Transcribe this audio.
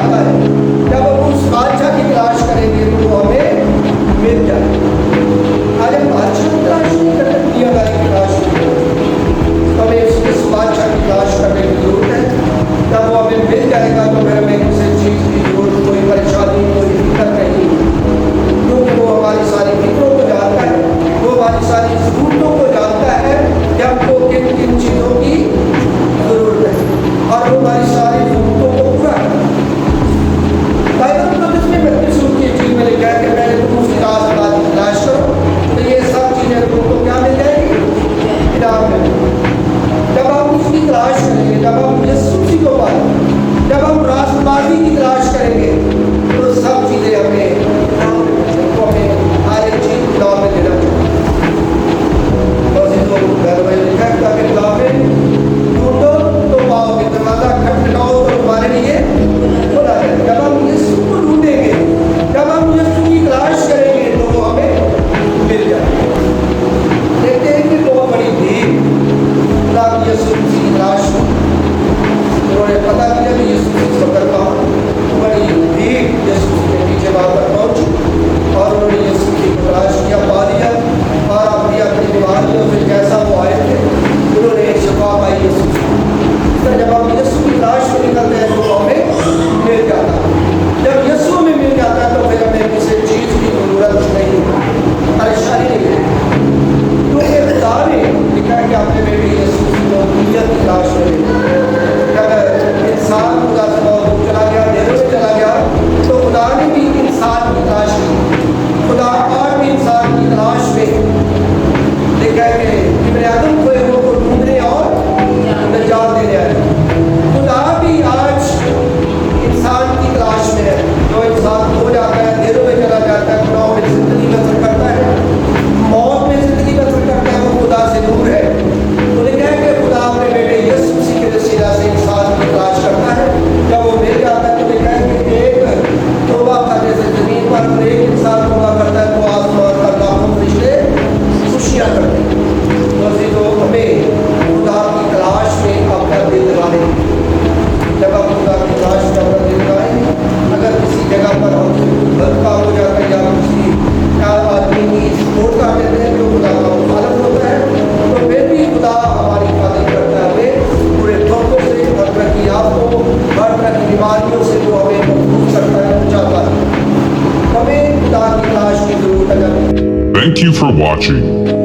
जाता है, जब हम उस बादशाह की तलाश करेंगे तो वो हमें मिल जाए। आज हम बादशाह की तलाश नहीं करते, दुनियादारी की तलाश नहीं करते, तो हमें इस बादशाह की तलाश करने की जरूरत है। जब वो हमें मिल जाएगा तो फिर हमें किसी चीज़ की जरूरत, कोई परेशानी, कोई फिक्र नहीं, क्योंकि वो हमारी सारी फिक्रों को जानता है, वो हमारी सारी ज़रूरतों को जानता है कि हमको किन किन चीज़ों की ज़रूरत है, और वो हमारी सारी ज़रूरतों को पूरा करता है। बाइबल तो जिसमें 32 सूत्र की चीज़ में लिखा है कि पहले तुम उसकी तलाश करो, तो ये सब चीज़ें तुमको क्या मिल जाएगी? इनाम मिल जाएगी। जब हम उसकी तलाश करेंगे, जब हम यीशु मसीह को पाएंगे, जब हम रास्तबाजी की तलाश करेंगे, तो सब चीज़ें हमें तो हमें हर एक चीज़ खुदा में देना चाहिए। बस तो घर में लिखा है ताकि खुदा में ढूंढो तो पाओगे, दरवाज़ा खटखटाओ तो तुम्हारे लिए खुला है। जब हम यीशु को ढूंढेंगे, जब हम यीशु की तलाश करेंगे, तो वो हमें मिल जाएगा। देखते हैं कि बहुत बड़ी भीड़ खुदा की यीशु मसीह की तलाश में, उन्होंने पता किया कि यीशु मसीह सफर का बड़ी भीड़ यीशु मसीह के पीछे वहाँ पर पहुँची, और उन्होंने यीशु मसीह को तलाश किया, पा लिया, और अपनी अपनी बीमारियों से जैसा वो आए थे उन्होंने एक शिफा पाई यीशु मसीह। जब हम यीशु की तलाश में निकलते हैं तो हमें मिल जाता है। जब यीशु में मिल जाता है तो फिर हमें किसी चीज़ की जरूरत नहीं, परेशानी नहीं है, क्योंकि खुदा ने लिखा है कि अपने बेटे यीशु को दुनिया की तलाश में। जब इंसान खुदा से बहुत दूर चला गया, अंधेरों में चला गया, तो खुदा ने भी इंसान की तलाश की। खुदा आज भी इंसान की तलाश में लिखा है कि इब्न आदम को ढूंढने और निजात देने आए। खुदा भी आज इंसान की तलाश में है। जो इंसान खो जाता है, अंधेरों में चला जाता है, गुनाहों में जिंदगी बसर करता है, मौत में जिंदगी बसर करता है, वो खुदा से दूर है। तो लिखा है कि खुदा अपने बेटे यीशु मसीह के वसीला से इंसान की तलाश करता है। जब वो मिल जाता है तो लिखा है कि एक तौबा करने से जमीन पर एक इंसान तौबा करता है तो आसमान पर लाखों फरिश्ते खुशियाँ करते हैं। तो हमें खुदा की तलाश में अपना दिल लगाने, जब हम खुदा की तलाश में अपना दिल लगाएंगे, अगर किसी जगह पर हमसे गलत काम हो जाता है या किसी आदमी की सपोर्ट कर देते हैं जो खुदा का मुखालिफ होता है, तो फिर भी खुदा हमारी मदद करता है। हमें पूरे दुखों से, हर तरह की आफतों, हर तरह की बीमारियों से वो हमें महफूज करता है, बचाता है। हमें खुदा की तलाश की जरूरत है। Thank you for watching.